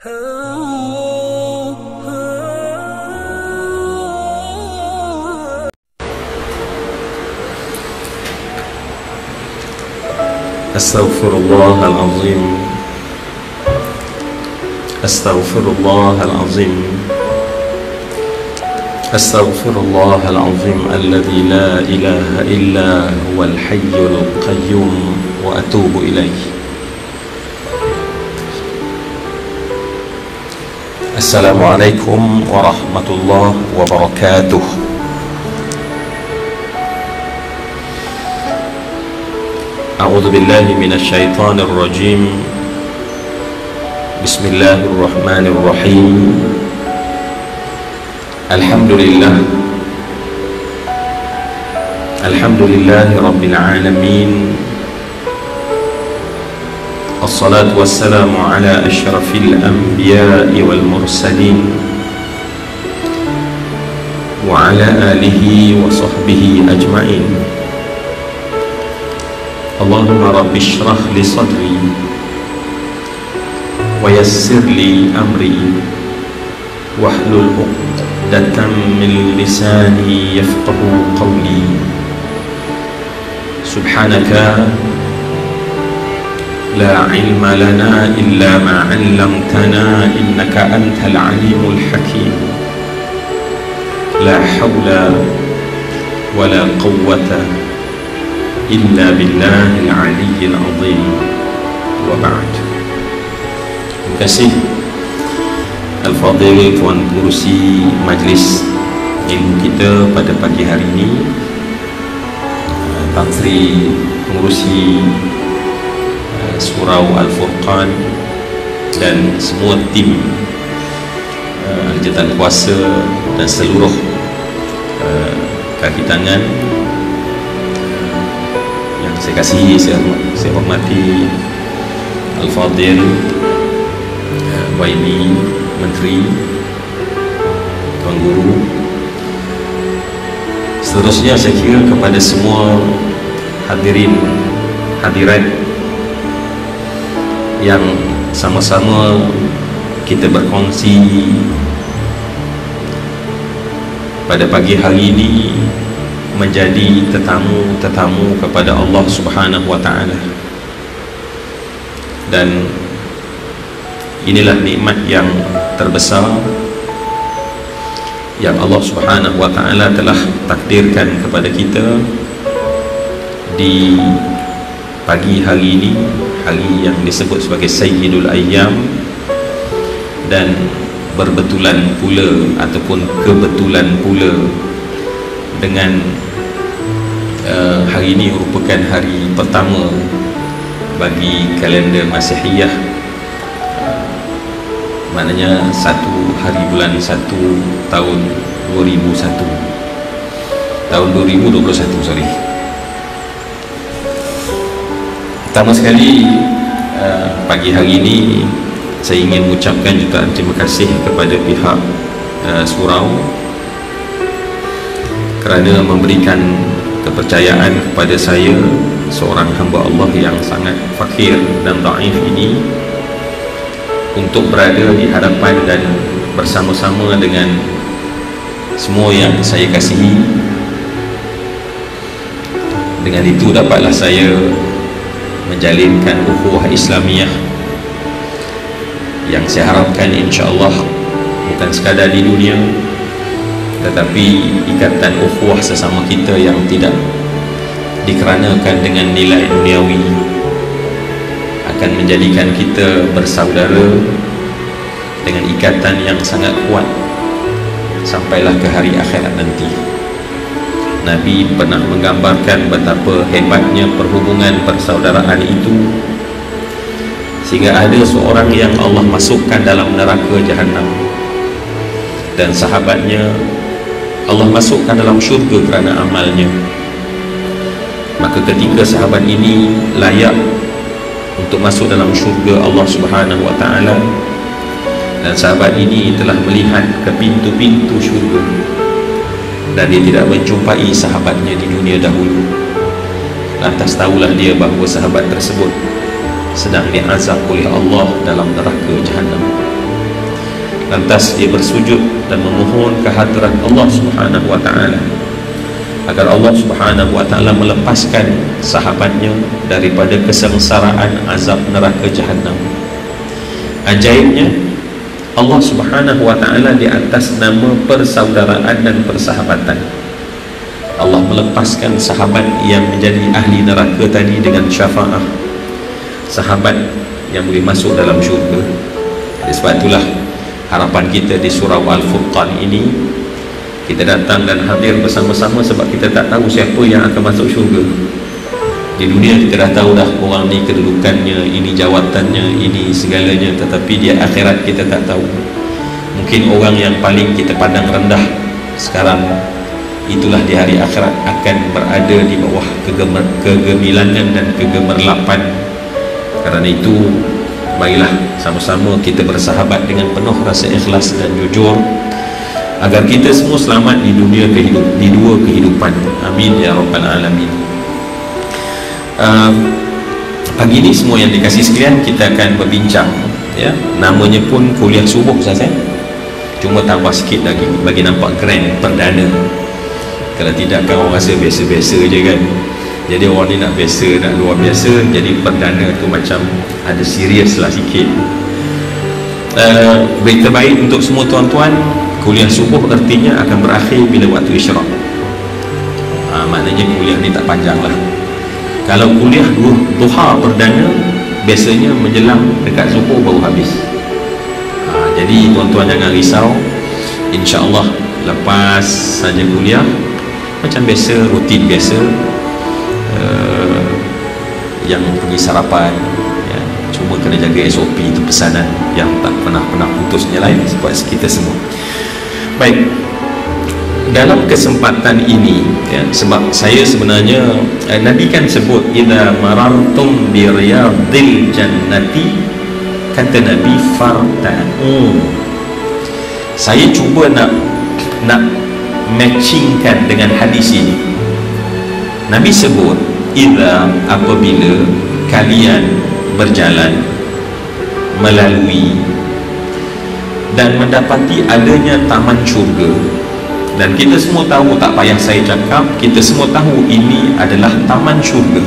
Astaghfirullahalazim. Astaghfirullahalazim. Astaghfirullahalazim alladzi la ilaha illa huwal hayyul qayyum wa atubu ilaih. Assalamualaikum warahmatullahi wabarakatuh. A'udzu billahi minasy syaithanir rajim. Bismillahirrahmanirrahim. Alhamdulillah. Alhamdulillahi rabbil alamin. Assalatu wassalamu ala asyrafil anbiya'i wal mursalin wa ala alihi wa sahbihi ajma'in. Allahumma rabbi shrah li sadri wa yassir li amri wahlul 'uqdatam min lisani yafqahu qawli. Subhanaka la ilma lana illa ma 'allamtana innaka antal alimul hakim. La hawla wa la quwwata illa billahil aliyyil azim. Wa ba'd. Terima kasih Al-Fadhil Tuan Pengurusi Majlis Ilmu kita pada pagi hari ini, Tan Sri Pengurusi Surau Al-Furqan dan semua tim Jabatan Kuasa dan seluruh kaki tangan yang saya kasihi, saya hormati Al-Fadhil YB Menteri, Tuan Guru. Seterusnya saya kira kepada semua hadirin hadirat yang sama-sama kita berkongsi pada pagi hari ini menjadi tetamu-tetamu kepada Allah Subhanahu wa taala. Dan inilah nikmat yang terbesar yang Allah Subhanahu wa taala telah takdirkan kepada kita di pagi hari ini, hari yang disebut sebagai Sayyidul Ayyam, dan berbetulan pula ataupun kebetulan pula dengan hari ini merupakan hari pertama bagi kalender Masihiyah, maknanya 1 hari bulan 1 tahun 2021, tahun 2021, sorry. Pertama sekali pagi hari ini saya ingin mengucapkan jutaan terima kasih kepada pihak surau kerana memberikan kepercayaan kepada saya, seorang hamba Allah yang sangat fakir dan dhaif ini, untuk berada di hadapan dan bersama-sama dengan semua yang saya kasihi. Dengan itu dapatlah saya menjalinkan ukhuwah Islamiyah yang saya harapkan insya-Allah bukan sekadar di dunia, tetapi ikatan ukhuwah sesama kita yang tidak dikeranakan dengan nilai duniawi akan menjadikan kita bersaudara dengan ikatan yang sangat kuat sampailah ke hari akhirat nanti. Nabi pernah menggambarkan betapa hebatnya perhubungan persaudaraan itu, sehingga ada seorang yang Allah masukkan dalam neraka Jahannam dan sahabatnya Allah masukkan dalam syurga kerana amalnya. Maka ketika sahabat ini layak untuk masuk dalam syurga Allah Subhanahu wa taala, dan sahabat ini telah melihat ke pintu-pintu syurga dan dia tidak menjumpai sahabatnya di dunia dahulu, lantas tahulah dia bahawa sahabat tersebut sedang diazab oleh Allah dalam neraka Jahannam. Lantas dia bersujud dan memohon ke hadrat Allah Subhanahu wa ta'ala agar Allah Subhanahu wa ta'ala melepaskan sahabatnya daripada kesengsaraan azab neraka Jahannam. Ajaibnya, Allah Subhanahu wa ta'ala di atas nama persaudaraan dan persahabatan, Allah melepaskan sahabat yang menjadi ahli neraka tadi dengan syafaah sahabat yang boleh masuk dalam syurga. Sebab itulah harapan kita di surah Al-Furqan ini, kita datang dan hadir bersama-sama sebab kita tak tahu siapa yang akan masuk syurga. Di dunia kita dah tahu dah orang ni kedudukannya, ini jawatannya, ini segalanya, tetapi di akhirat kita tak tahu. Mungkin orang yang paling kita pandang rendah sekarang, itulah di hari akhirat akan berada di bawah kegemilangan dan kegemerlapan. Kerana itu, baiklah sama-sama kita bersahabat dengan penuh rasa ikhlas dan jujur agar kita semua selamat di dunia di dua kehidupan. Amin ya rabbal alamin. Pagi ini semua yang dikasih sekalian, kita akan berbincang, ya, namanya pun kuliah subuh saja, cuma tambah sikit lagi bagi nampak keren, perdana. Kalau tidak kan orang rasa biasa-biasa je kan. Jadi orang ni nak biasa, nak luar biasa, jadi perdana tu macam ada serius lah sikit. Berita baik untuk semua tuan-tuan, kuliah subuh artinya akan berakhir bila waktu isyraq. Maknanya kuliah ni tak panjang lah. Kalau kuliah duha perdana, biasanya menjelang dekat zuhur baru habis. Jadi tuan-tuan jangan risau, insya-Allah lepas saja kuliah macam biasa, rutin biasa, yang pergi sarapan, ya, cuma kena jaga SOP, itu pesanan yang tak pernah putusnya lain sebab kita semua. Baik, dalam kesempatan ini, ya, sebab saya sebenarnya Nabi kan sebut idza marartum bi riyadil jannati, kata Nabi farta'u. Saya cuba nak matchingkan dengan hadis ini. Nabi sebut idza, apabila kalian berjalan melalui dan mendapati adanya taman syurga. Dan kita semua tahu, tak payah saya cakap, kita semua tahu ini adalah taman syurga.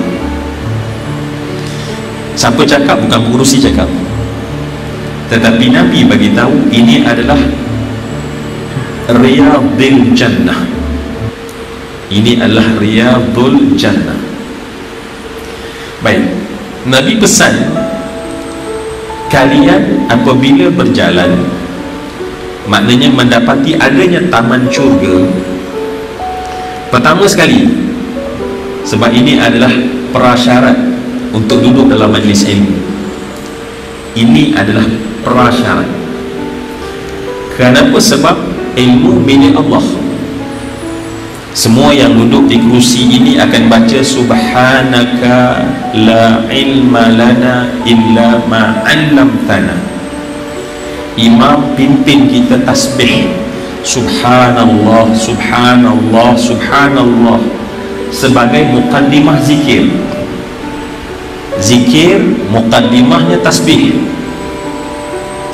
Siapa cakap? Bukan pengurusi cakap, tetapi Nabi bagi tahu ini adalah riyadil jannah. Ini adalah riyadul jannah. Baik, Nabi pesan kalian apabila berjalan, maknanya mendapati adanya taman syurga. Pertama sekali, sebab ini adalah prasyarat untuk duduk dalam majlis ilmu. Ini adalah prasyarat. Kenapa? Sebab ilmu milik Allah. Semua yang duduk di kerusi ini akan baca subhanaka la ilma lana illa ma 'allamtana. Imam pimpin kita tasbih subhanallah, subhanallah, subhanallah sebagai muqaddimah zikir. Zikir muqaddimahnya tasbih.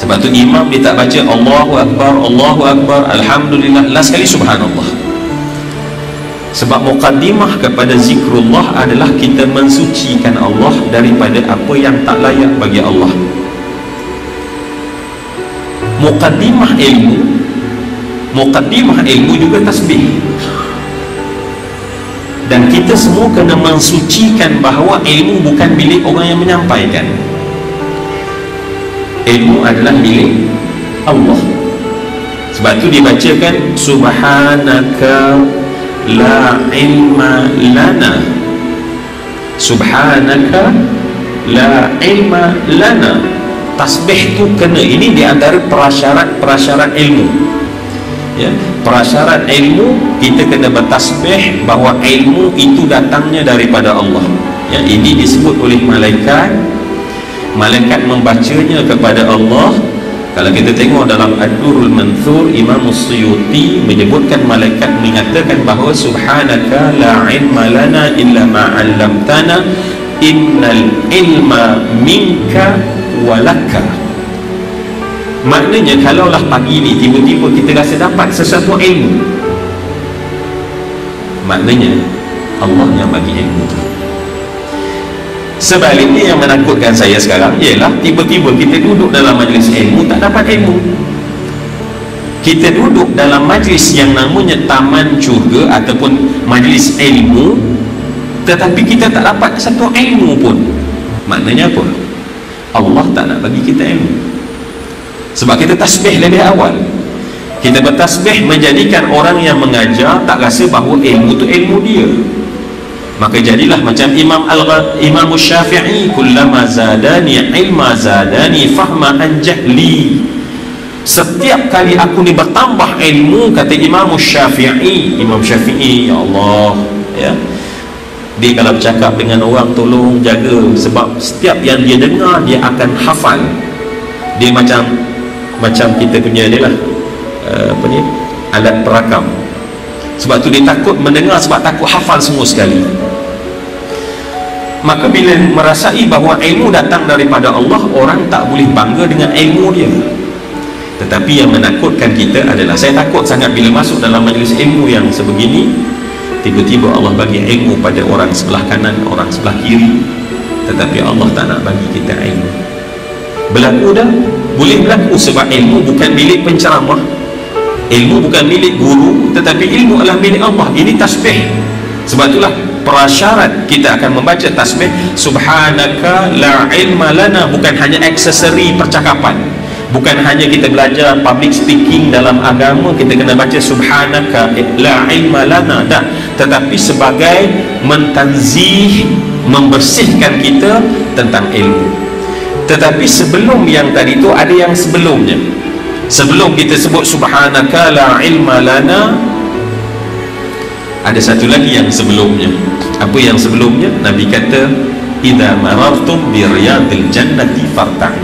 Sebab tu imam dia tak baca Allahu Akbar, Allahu Akbar, Alhamdulillah, last sekali subhanallah. Sebab muqaddimah kepada zikrullah adalah kita mensucikan Allah daripada apa yang tak layak bagi Allah. Muqaddimah ilmu juga tasbih. Dan kita semua kena mensucikan bahawa ilmu bukan milik orang yang menyampaikan. Ilmu adalah milik Allah. Sebab tu dibacakan subhanaka la ilma lana, subhanaka la ilma lana. Tasbih tu kena, ini di antara prasyarat ilmu, ya. Prasyarat ilmu, kita kena bertasbih bahawa ilmu itu datangnya daripada Allah, ya. Ini disebut oleh malaikat membacanya kepada Allah. Kalau kita tengok dalam Ad-Durrul Manthur, Imam Suyuti menyebutkan malaikat mengatakan bahawa subhanaka la ilma lana illa ma 'allamtana innal ilma minka walaka. Maknanya kalaulah pagi ni tiba-tiba kita rasa dapat sesuatu ilmu, maknanya Allah yang bagi ilmu tu. Sebaliknya yang menakutkan saya sekarang ialah tiba-tiba kita duduk dalam majlis ilmu tak dapat ilmu. Kita duduk dalam majlis yang namanya taman syurga ataupun majlis ilmu, tetapi kita tak dapat satu ilmu pun. Maknanya apa? Allah tak nak bagi kita ilmu. Sebab kita tasbih lebih awal, kita bertasbih menjadikan orang yang mengajar tak rasa bahawa ilmu tu ilmu dia. Maka jadilah macam Imam Syafi'i, kullama zadani ilma zadani fahma an jahli. Setiap kali aku ni bertambah ilmu, kata Imam Syafi'i, ya Allah, ya, dia kalau bercakap dengan orang tolong jaga, sebab setiap yang dia dengar dia akan hafal. Dia macam kita punya ni lah, apa ni, alat perakam. Sebab tu dia takut mendengar, sebab takut hafal semua sekali. Maka bila merasai bahawa ilmu datang daripada Allah, orang tak boleh bangga dengan ilmu dia. Tetapi yang menakutkan kita adalah, saya takut sangat bila masuk dalam majlis ilmu yang sebegini, tiba-tiba Allah bagi ilmu pada orang sebelah kanan, orang sebelah kiri, tetapi Allah tak nak bagi kita ilmu. Berlaku dah, boleh berlaku, sebab ilmu bukan milik penceramah, ilmu bukan milik guru, tetapi ilmu adalah milik Allah. Ini tasbih. Sebab itulah prasyarat kita akan membaca tasbih subhanaka la ilma lana, bukan hanya aksesori percakapan, bukan hanya kita belajar public speaking dalam agama kita kena baca subhanaka la ilma lana, dah, tetapi sebagai mentanzih, membersihkan kita tentang ilmu. Tetapi sebelum yang tadi tu ada yang sebelumnya. Sebelum kita sebut subhanaka la ilma lana, ada satu lagi yang sebelumnya. Apa yang sebelumnya? Nabi kata idza marartum bi riyadil jannati farta'u.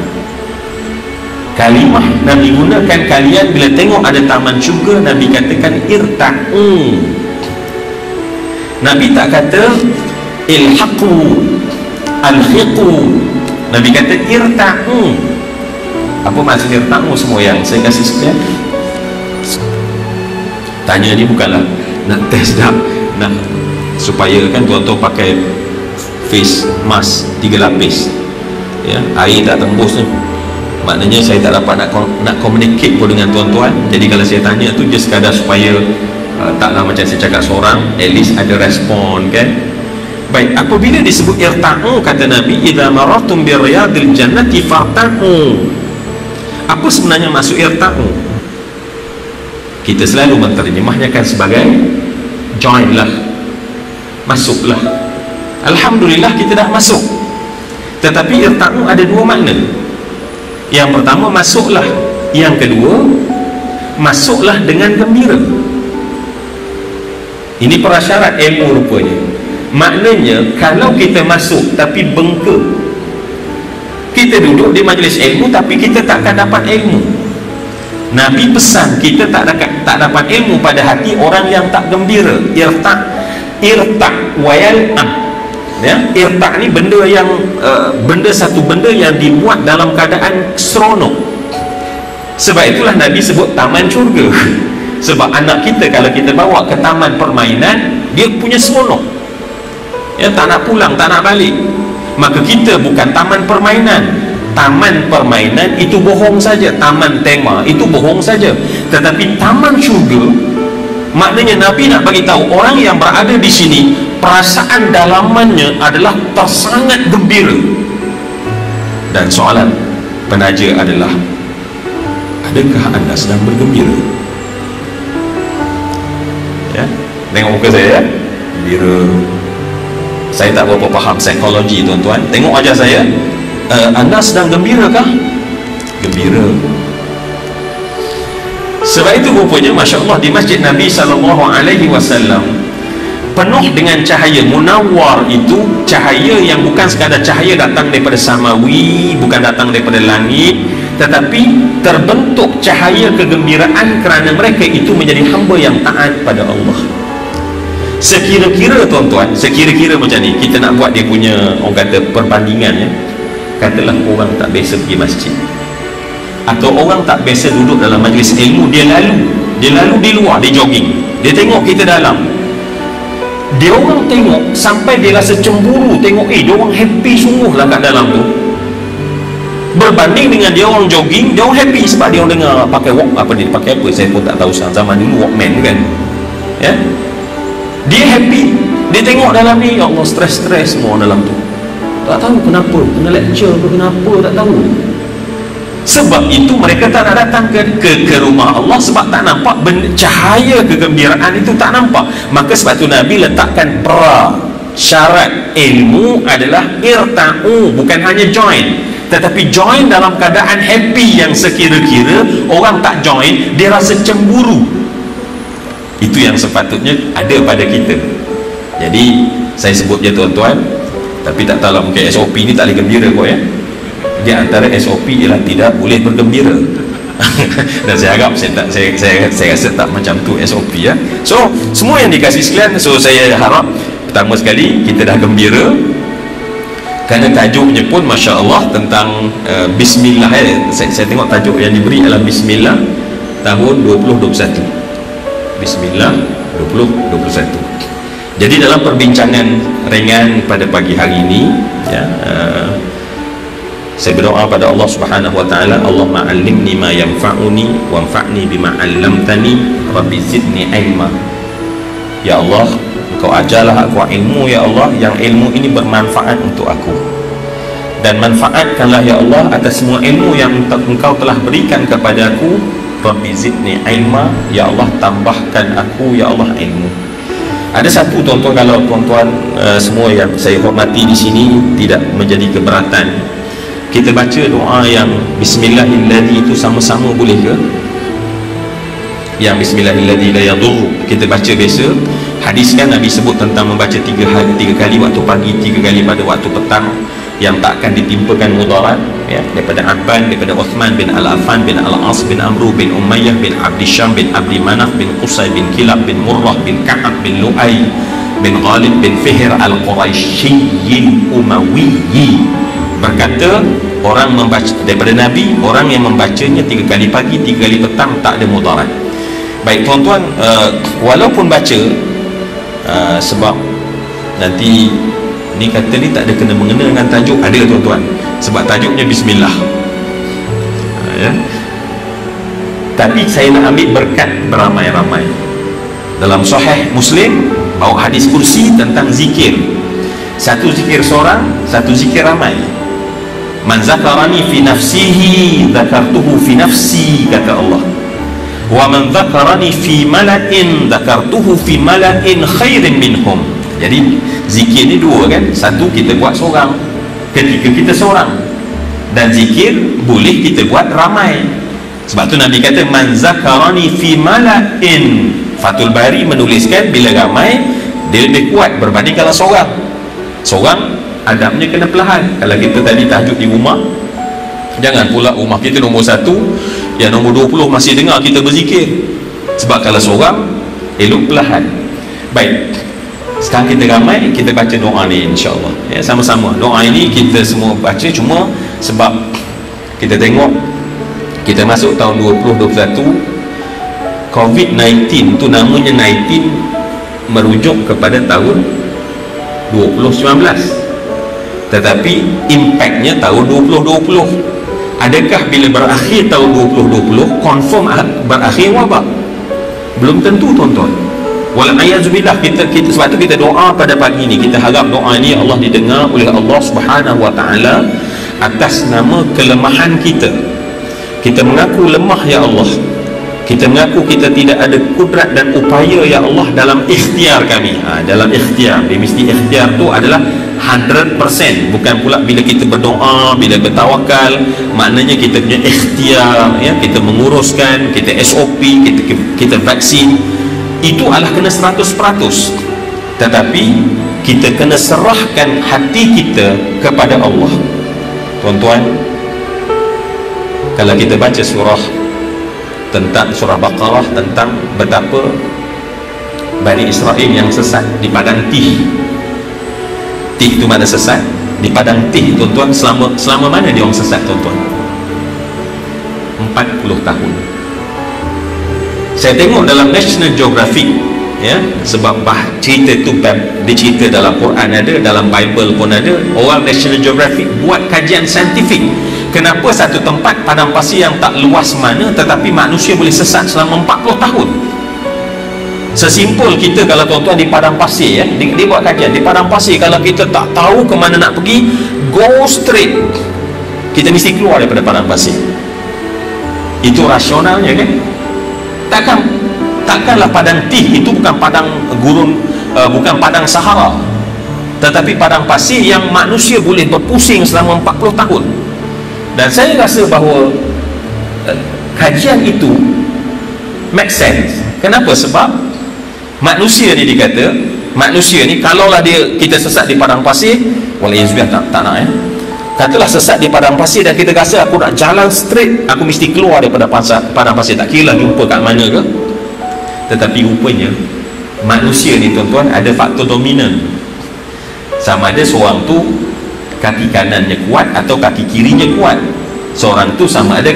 Kalimah Nabi gunakan, kalian bila tengok ada taman syurga, Nabi katakan irta'u. Nabi tak kata ilhaqu, alhiqu. Nabi kata irta'u. Apa maksud irta'u? Semua yang saya kasih sekian tanya ni bukanlah nak test dah, nak supaya kan tuan-tuan pakai face mask 3 lapis, ya, air tak tembus ni. Maknanya saya tak dapat nak communicate pun dengan tuan-tuan. Jadi kalau saya tanya tu just sekadar supaya taklah macam saya cakap seorang, at least ada respon kan. Baik, apabila disebut irta'u, kata Nabi idza maratum bi riyadil jannati farta'u. Apa sebenarnya maksud irta'u? Kita selalu menterjemahnya kan sebagai join lah, masuklah. Alhamdulillah kita dah masuk. Tetapi irta'u ada dua makna. Yang pertama masuklah, yang kedua masuklah dengan gembira. Ini prasyarat ilmu rupanya. Maknanya kalau kita masuk tapi bengkak, kita duduk di majlis ilmu tapi kita tak akan dapat ilmu. Nabi pesan kita tak dapat ilmu pada hati orang yang tak gembira. Irta' wayal'am, ya, irta' ni benda yang satu benda yang dibuat dalam keadaan seronok. Sebab itulah Nabi sebut taman syurga. Sebab anak kita kalau kita bawa ke taman permainan, dia punya seronok, ya, tak nak pulang, tak nak balik. Maka kita bukan taman permainan. Taman permainan itu bohong saja, taman tema itu bohong saja. Tetapi taman syurga, maknanya Nabi nak bagi tahu orang yang berada di sini perasaan dalamannya adalah tersangat gembira. Dan soalan penaja adalah, adakah anda sedang bergembira? Ya, tengok muka saya, ya, gembira. Saya tak berapa faham psikologi tuan-tuan. Tengok wajah saya, anda sedang gembira kah? Gembira. Sebab itu rupanya Masya Allah di masjid Nabi SAW penuh dengan cahaya munawwar. Itu cahaya yang bukan sekadar cahaya datang daripada samawi, bukan datang daripada langit, tetapi terbentuk cahaya kegembiraan kerana mereka itu menjadi hamba yang taat pada Allah. Sekira-kira tuan-tuan, sekira-kira macam ni, kita nak buat dia punya orang kata perbandingan, ya. Katalah orang tak biasa pergi masjid. atau orang tak biasa duduk dalam majlis ilmu, dia lalu di luar, dia jogging, dia tengok kita dalam, dia orang tengok sampai dia rasa cemburu, tengok dia orang happy sungguh lah kat dalam tu, berbanding dengan dia orang jogging, dia orang happy sebab dia orang dengar pakai pakai apa saya pun tak tahu, zaman dulu Walkman kan ya. Dia happy, dia tengok dalam ni, ya Allah, stres semua dalam tu, tak tahu kenapa, kena lecture ke kenapa tak tahu. Sebab itu mereka tak nak datang ke rumah Allah, sebab tak nampak cahaya kegembiraan itu, tak nampak. Maka sebab itu Nabi letakkan syarat ilmu adalah irta'u, bukan hanya join, tetapi join dalam keadaan happy, yang sekira-kira orang tak join dia rasa cemburu. Itu yang sepatutnya ada pada kita. Jadi saya sebut je tuan-tuan, tapi tak tahu mungkin SOP ni tak boleh gembira kau ya. Di antara SOP ialah tidak boleh bergembira. Dan saya harap saya rasa tak macam tu SOP ya. So semua yang dikasih sekalian, so saya harap pertama sekali kita dah gembira, kerana tajuknya pun Masya Allah tentang Bismillah saya tengok tajuk yang diberi adalah Bismillah tahun 2021. Bismillah 2021. Jadi dalam perbincangan ringan pada pagi hari ini ya, saya berdoa pada Allah Subhanahu wa taala, Allahumma 'allimni ma yanfa'uni wanfa'ni bima 'allamtani rabbi zidni ilma. Ya Allah, Engkau ajarlah aku ilmu ya Allah, yang ilmu ini bermanfaat untuk aku, dan manfaatkanlah ya Allah atas semua ilmu yang Engkau telah berikan kepada aku. Rabbi zidni ilma, ya Allah tambahkan aku ya Allah ilmu. Ada satu tuan-tuan, kalau tuan-tuan semua yang saya hormati di sini tidak menjadi keberatan, kita baca doa yang Bismillahilladzi itu sama-sama boleh ke? Yang Bismillahilladzi la yadurru kita baca biasa. Hadis kan Nabi sebut tentang membaca tiga kali waktu pagi, 3 kali pada waktu petang, yang tak akan ditimpakan mudarat ya, daripada Abban, daripada Uthman bin Al-Affan bin Al-As bin Amru bin Umayyah bin Abdi Syam bin Abdi Manaf bin Qusay bin Kilab bin Murrah bin Ka'ab bin Lu'ay bin Ghalib bin Fihr Al-Quraisyiyyin Umayyyi berkata, orang membaca daripada Nabi, orang yang membacanya 3 kali pagi, 3 kali petang tak ada mudarat. Baik tuan-tuan, walaupun baca sebab nanti ni kata ni tak ada kena-mengena dengan tajuk, ada tuan-tuan, sebab tajuknya Bismillah ya. Tapi saya nak ambil berkat beramai-ramai. Dalam Sahih Muslim bawa hadis kursi tentang zikir, satu zikir seorang, satu zikir ramai. Man zakarani fi nafsihi zakartuhu fi nafsi, kata Allah. Wa man zakarani fi mala'in zakartuhu fi mala'in khairin minhum. Jadi zikir ni dua kan, satu kita buat seorang ketika kita seorang, dan zikir boleh kita buat ramai. Sebab tu Nabi kata man zakarani fi mala'in. Fathul Bari menuliskan bila ramai dia lebih kuat berbanding kalau seorang. Seorang adabnya kena perlahan. Kalau kita tadi tahajud di rumah, jangan pula rumah kita nombor 1, yang nombor 20 masih dengar kita berzikir. Sebab kalau seorang elok perlahan. Baik, sekarang kita ramai, kita baca doa ni insya-Allah ya, sama-sama. Doa ini kita semua baca, cuma sebab kita tengok kita masuk tahun 2021, COVID-19 tu namanya 19 merujuk kepada tahun 2019, tetapi impactnya tahun 2020. Adakah bila berakhir tahun 2020 confirm berakhir wabak? Belum tentu tuan-tuan. Wal'ayazubillah, kita sebab tu kita doa pada pagi ni, kita harap doa ni Allah didengar oleh Allah Subhanahu wa ta'ala atas nama kelemahan kita. Kita mengaku lemah ya Allah, kita mengaku kita tidak ada kudrat dan upaya ya Allah dalam ikhtiar kami. Dalam ikhtiar, dia mesti ikhtiar tu adalah 100%, bukan pula bila kita berdoa, bila bertawakal, maknanya kita punya ikhtiar ya, kita menguruskan, kita SOP, kita vaksin, itu adalah kena 100%. Tetapi kita kena serahkan hati kita kepada Allah. Tuan-tuan, kalau kita baca surah Baqarah tentang betapa Bani Israel yang sesat di padang Tih. Tih itu mana sesat? Di padang Tih tuan-tuan, selama mana dia orang sesat tuan-tuan? 40 tahun. Saya tengok dalam National Geographic, ya, sebab cerita tu dicerita dalam Quran ada, dalam Bible pun ada. Orang National Geographic buat kajian saintifik, kenapa satu tempat padang pasir yang tak luas mana tetapi manusia boleh sesat selama 40 tahun. Sesimpel kita kalau tuan-tuan di padang pasir, ya, dia buat kajian di padang pasir, kalau kita tak tahu ke mana nak pergi, go straight, kita mesti keluar daripada padang pasir. Itu rasionalnya, kan? Takkanlah padang Tih itu bukan padang gurun, bukan padang Sahara, tetapi padang pasir yang manusia boleh berpusing selama 40 tahun. Dan saya rasa bahawa kajian itu make sense. Kenapa? Sebab manusia ni dikata, manusia ni kalaulah kita sesat di padang pasir, wallahualam tak nak, ya, katalah sesat di padang pasir dan kita rasa aku nak jalan straight, aku mesti keluar daripada padang pasir, tak kira lah jumpa kat mana ke. Tetapi rupanya manusia ni tuan-tuan ada faktor dominan. Sama ada seorang tu kaki kanannya kuat atau kaki kirinya kuat. Seorang tu sama ada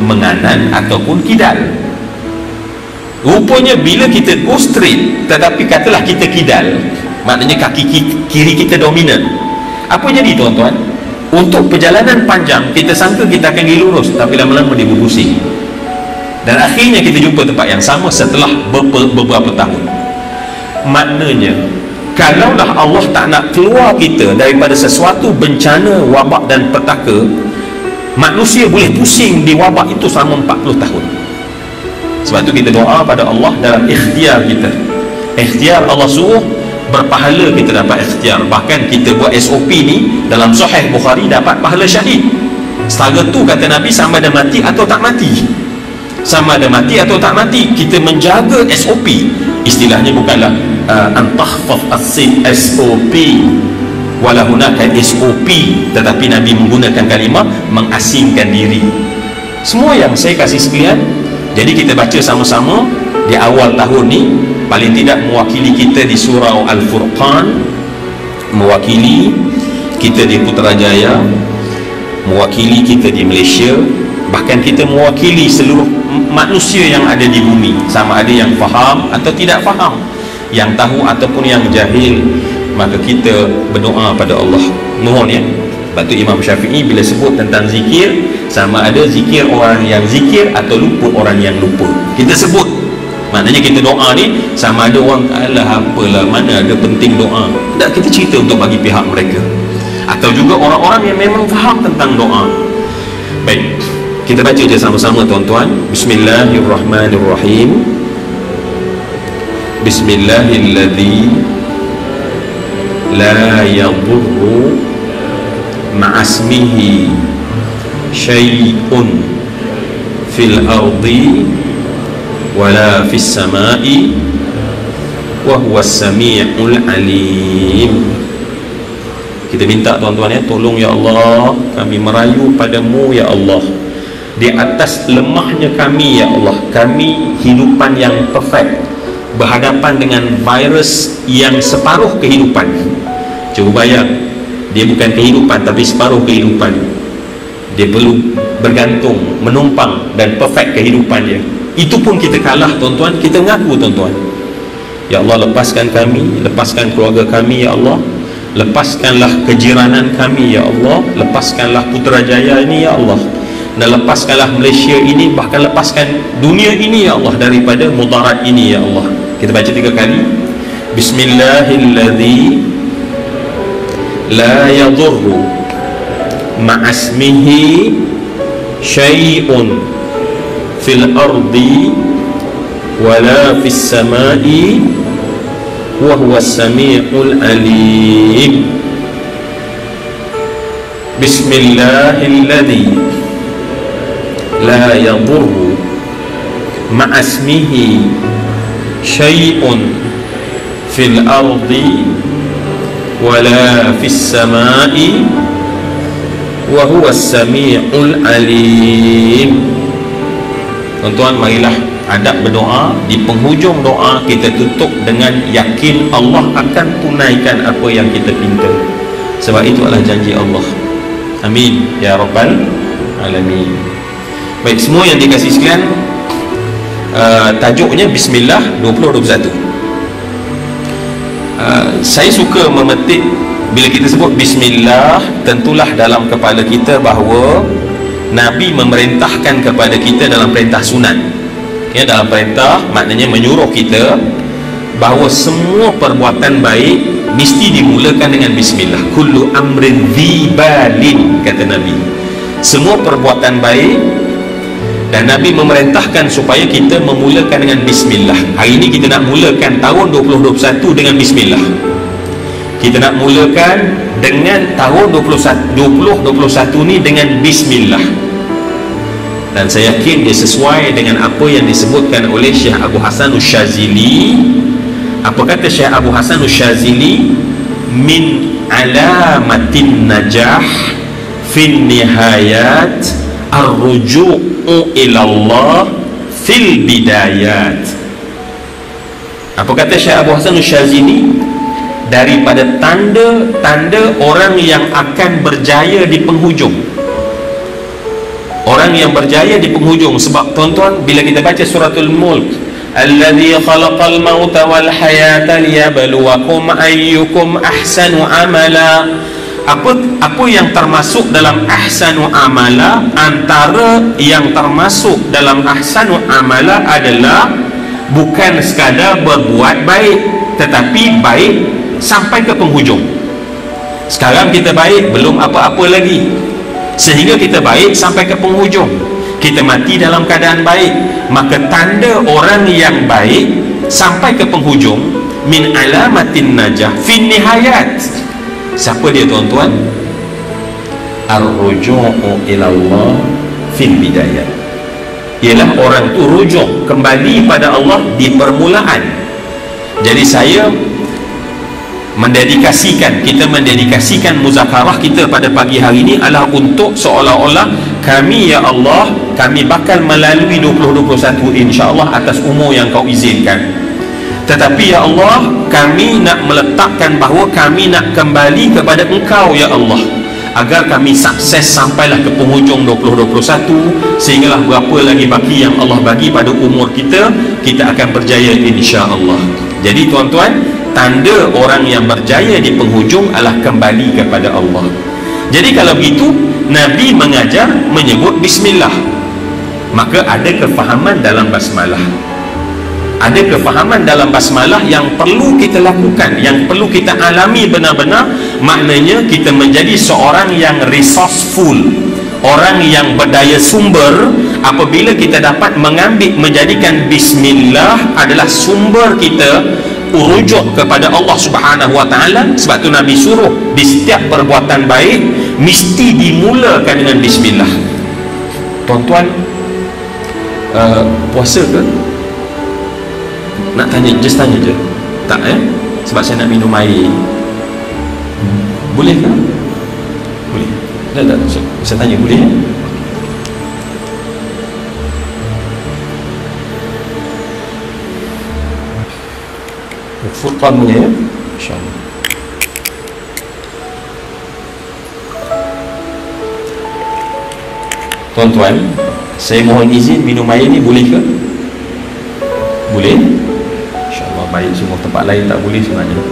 menganan ataupun kidal. Rupanya bila kita go straight tetapi katalah kita kidal, maknanya kaki kiri kita dominan. Apa jadi tuan-tuan? Untuk perjalanan panjang kita sangka kita akan pergi lurus, tapi lama-lama dia berpusing. Dan akhirnya kita jumpa tempat yang sama setelah beberapa tahun. Maknanya kalaulah Allah tak nak keluar kita daripada sesuatu bencana, wabak dan petaka, manusia boleh pusing di wabak itu selama 40 tahun. Sebab tu kita doa pada Allah dalam ikhtiar kita. Ikhtiar Allah suruh, berpahala kita dapat ikhtiar. Bahkan kita buat SOP ni dalam Sahih Bukhari dapat pahala syahid. Setara tu kata Nabi, sama ada mati atau tak mati. Sama ada mati atau tak mati, kita menjaga SOP. Istilahnya bukanlah antahfaz SOP wala hunaka SOP, tetapi Nabi menggunakan kalimah mengasingkan diri. Semua yang saya kasih sekalian, jadi kita baca sama-sama di awal tahun ni, paling tidak mewakili kita di surau Al-Furqan, mewakili kita di Putrajaya, mewakili kita di Malaysia, bahkan kita mewakili seluruh manusia yang ada di bumi, sama ada yang faham atau tidak faham, yang tahu ataupun yang jahil. Maka kita berdoa pada Allah, mohon, ya. Sebab tu Imam Syafi'i bila sebut tentang zikir, sama ada zikir orang yang zikir atau lupa orang yang lupa, kita sebut. Maknanya kita doa ni sama ada orang, alah apalah, mana ada penting doa, tak, kita cerita untuk bagi pihak mereka, atau juga orang-orang yang memang faham tentang doa. Baik, kita baca je sama-sama tuan-tuan. Bismillahirrahmanirrahim. Bismillahilladzi la yadurru ma'asmihi syai'un fil ardi wala fis sama'i wa huwas sami'ul alim. Kita minta tuan-tuan, ya, tolong ya Allah, kami merayu padamu ya Allah, di atas lemahnya kami ya Allah, kami hidupan yang perfect, berhadapan dengan virus yang separuh kehidupan. Cuba bayang, dia bukan kehidupan tapi separuh kehidupan. Dia perlu bergantung, menumpang dan perfect kehidupan dia. Itu pun kita kalah tuan-tuan, kita mengaku tuan-tuan. Ya Allah, lepaskan kami, lepaskan keluarga kami ya Allah, lepaskanlah kejiranan kami ya Allah, lepaskanlah Putrajaya ini ya Allah, dan lepaskanlah Malaysia ini, bahkan lepaskan dunia ini ya Allah daripada mudarat ini ya Allah. Kita baca 3 kali. Bismillahilladzi la yadurru ma'asmihi syai'un fil ardi wala fis samai wa huwas sami'ul alim. Bismillahilladzi la yadurru ma'asmihi syai'un fil ardi wala fis samai wa huwas sami'ul alim. Tuan-tuan, marilah adab berdoa. Di penghujung doa kita tutup dengan yakin Allah akan tunaikan apa yang kita pinta, sebab itu adalah janji Allah. Amin ya rabbal alamin. Baik, semua yang dikasih sekalian, tajuknya Bismillah 2021. Saya suka memetik bila kita sebut Bismillah, tentulah dalam kepala kita bahawa Nabi memerintahkan kepada kita dalam perintah sunat. Ya, dalam perintah maknanya menyuruh kita bahawa semua perbuatan baik mesti dimulakan dengan Bismillah. Kullu amrin dhibalin, kata Nabi. Semua perbuatan baik, dan Nabi memerintahkan supaya kita memulakan dengan Bismillah. Hari ini kita nak mulakan tahun 2021 dengan Bismillah. Kita nak mulakan dengan tahun 2021 ni dengan Bismillah. Dan saya yakin dia sesuai dengan apa yang disebutkan oleh Syekh Abu Hasan Usyazili. Apa kata Syekh Abu Hasan Usyazili? Min alamatin najah fin nihayat ar-ruju'u ilallah fil bidayat. Apa kata Syekh Abu Hasan Usyazili? Daripada tanda-tanda orang yang akan berjaya di penghujung. Orang yang berjaya di penghujung. Sebab tuan-tuan, bila kita baca suratul Mulk, alladzi khalaqal mauta wal hayata liyabluwakum ayyukum ahsanu amala. Apa yang termasuk dalam ahsanu amala? Antara yang termasuk dalam ahsanu amala adalah bukan sekadar berbuat baik, tetapi baik sampai ke penghujung. Sekarang kita baik, belum apa-apa lagi, sehingga kita baik sampai ke penghujung, kita mati dalam keadaan baik. Maka tanda orang yang baik sampai ke penghujung, min alamatin najah fin nihayat. Siapa dia tuan-tuan? Ar-ruju'u ilallah fil bidayat. Ialah orang tu rujuk kembali pada Allah di permulaan. Jadi kita mendedikasikan muzakarah kita pada pagi hari ini adalah untuk seolah-olah kami, ya Allah, kami bakal melalui 2021 insya-Allah atas umur yang kau izinkan. Tetapi ya Allah, kami nak meletakkan bahawa kami nak kembali kepada Engkau ya Allah, agar kami sukses sampailah ke penghujung 2021, sehinggalah berapa lagi baki yang Allah bagi pada umur kita, kita akan berjaya insya-Allah. Jadi tuan-tuan, tanda orang yang berjaya di penghujung adalah kembali kepada Allah. Jadi kalau begitu, Nabi mengajar menyebut Bismillah. Maka ada kefahaman dalam basmalah. Ada kefahaman dalam basmalah yang perlu kita lakukan, yang perlu kita alami benar-benar. Maknanya kita menjadi seorang yang resourceful, orang yang berdaya sumber apabila kita dapat menjadikan Bismillah adalah sumber kita rujuk kepada Allah Subhanahu wa ta'ala. Sebab tu Nabi suruh di setiap perbuatan baik mesti dimulakan dengan Bismillah. Tuan-tuan, puasa ke? Nak tanya, just tanya je. Tak sebab saya nak minum air. Boleh ke? Boleh. Tak, saya tanya boleh? Furqan punya ya, insyaAllah. Tuan-tuan, saya mohon izin minum air ni, boleh ke? Boleh? InsyaAllah baik. Semua tempat lain tak boleh sebenarnya.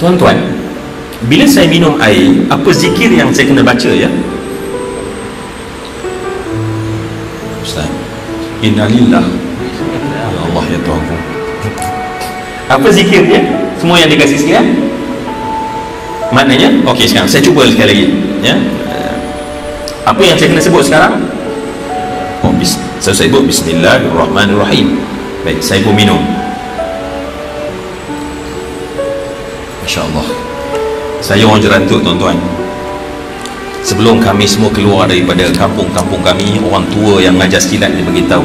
Tuan-tuan, bila saya minum air, apa zikir yang saya kena baca ya? Ustaz, innalillah, ya Allah ya Tuhan. Apa zikir dia? Semua yang dikasih sekalian? Maknanya, okey, sekarang saya cuba sekali lagi ya. Apa yang saya kena sebut sekarang? Saya sebut Bismillahirrahmanirrahim. Baik, saya pun minum. Masya-Allah. Saya orang Jerantuk tuan-tuan. Sebelum kami semua keluar daripada kampung-kampung kami, orang tua yang mengajar silat dia beritahu,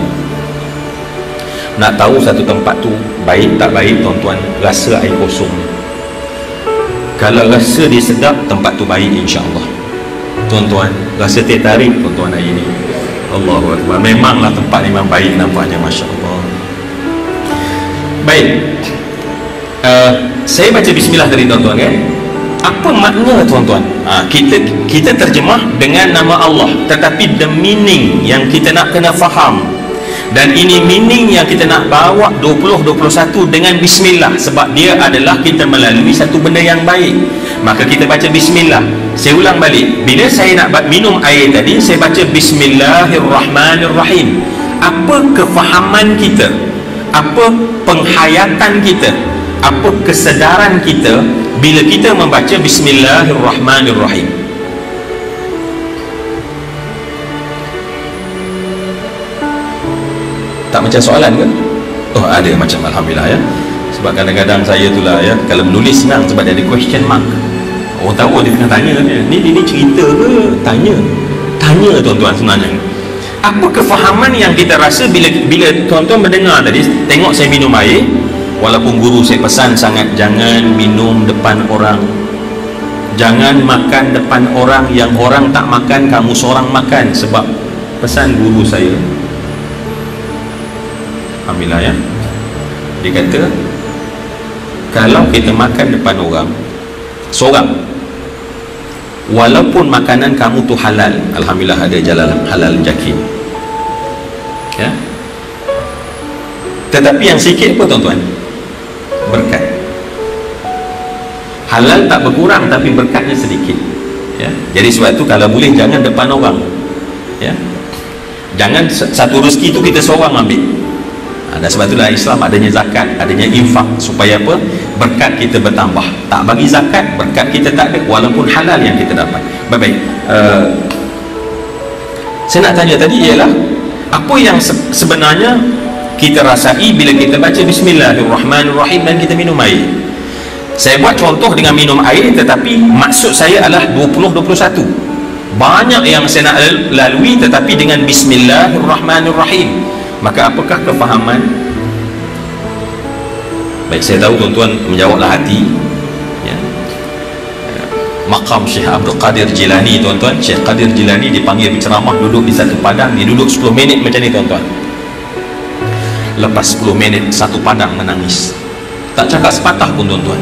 nak tahu satu tempat tu baik tak baik tuan-tuan, rasa air kosong. Kalau rasa dia sedap, tempat tu baik insya-Allah. Tuan-tuan, rasa teh tarik tuan-tuan air ni, Allahu Akbar, memanglah tempat ni memang baik nampaknya, masya-Allah. Baik, saya baca bismillah tadi tuan-tuan kan. Apa makna tuan-tuan? Kita terjemah dengan nama Allah, tetapi the meaning yang kita nak kena faham, dan ini meaning yang kita nak bawa 2021 dengan bismillah, sebab dia adalah kita melalui satu benda yang baik. Maka kita baca bismillah. Saya ulang balik, bila saya nak minum air tadi, saya baca bismillahirrahmanirrahim. Apa kefahaman kita, apa penghayatan kita, apa kesedaran kita bila kita membaca bismillahirrahmanirrahim? Tak macam soalan ke? Oh, ada macam, alhamdulillah ya. Sebab kadang-kadang saya itulah ya, kalau menulis senang sebab dia ada question mark. Orang tahu dia tengah tanya ni cerita ke tanya tuan-tuan. Sebenarnya apa kefahaman yang kita rasa bila tuan-tuan mendengar tadi, tengok saya minum air, walaupun guru saya pesan sangat, jangan minum depan orang, jangan makan depan orang, yang orang tak makan kamu seorang makan. Sebab pesan guru saya, alhamdulillah ya, dia kata kalau kita makan depan orang seorang, walaupun makanan kamu tu halal, alhamdulillah ada jalan halal jakin ya, tetapi yang sikit apa tuan-tuan? Berkat. Halal tak berkurang, tapi berkatnya sedikit ya. Jadi sebab tu kalau boleh jangan depan orang ya, jangan satu rezeki tu kita seorang ambil. Dan sebab itulah Islam adanya zakat, adanya infak, supaya apa? Berkat kita bertambah. Tak bagi zakat, berkat kita tak ada, walaupun halal yang kita dapat. Baik-baik, saya nak tanya tadi ialah apa yang sebenarnya kita rasai bila kita baca bismillahirrahmanirrahim dan kita minum air. Saya buat contoh dengan minum air, tetapi maksud saya adalah 2021. Banyak yang saya nak lalui, tetapi dengan bismillahirrahmanirrahim. Maka apakah kefahaman? Baik, saya tahu tuan-tuan menjawablah hati ya. Maqam Syekh Abdul Qadir Jilani, tuan-tuan, Syekh Qadir Jilani dipanggil berceramah, duduk di satu padang, dia duduk 10 minit macam ni tuan-tuan. Lepas 10 minit satu padang menangis, tak cakap sepatah pun tuan-tuan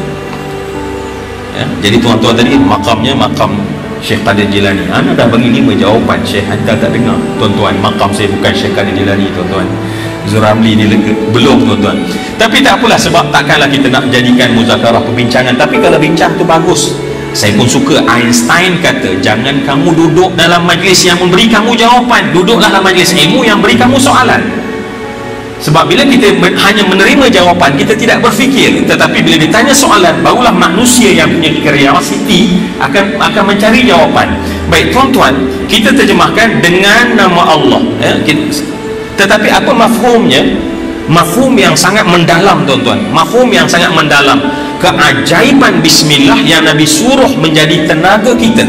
ya. Jadi tuan-tuan tadi makamnya makam Syekh Qadir Jilani. Anda dah bagi 5 jawapan, Syekh anda tak dengar tuan-tuan. Makam saya bukan Syekh Qadir Jilani tuan-tuan, Zuramli ni belum tuan-tuan. Tapi tak apalah, sebab takkanlah kita nak jadikan muzakarah perbincangan. Tapi kalau bincang tu bagus. Saya pun suka, Einstein kata, jangan kamu duduk dalam majlis yang memberi kamu jawapan, duduklah dalam majlis ilmu yang beri kamu soalan. Sebab bila kita hanya menerima jawapan, kita tidak berfikir. Tetapi bila ditanya soalan, barulah manusia yang punya curiosity akan mencari jawapan. Baik tuan-tuan, kita terjemahkan dengan nama Allah ya. Tetapi apa mafhumnya? Mafhum yang sangat mendalam tuan-tuan, mafhum yang sangat mendalam. Keajaiban bismillah yang Nabi suruh menjadi tenaga kita,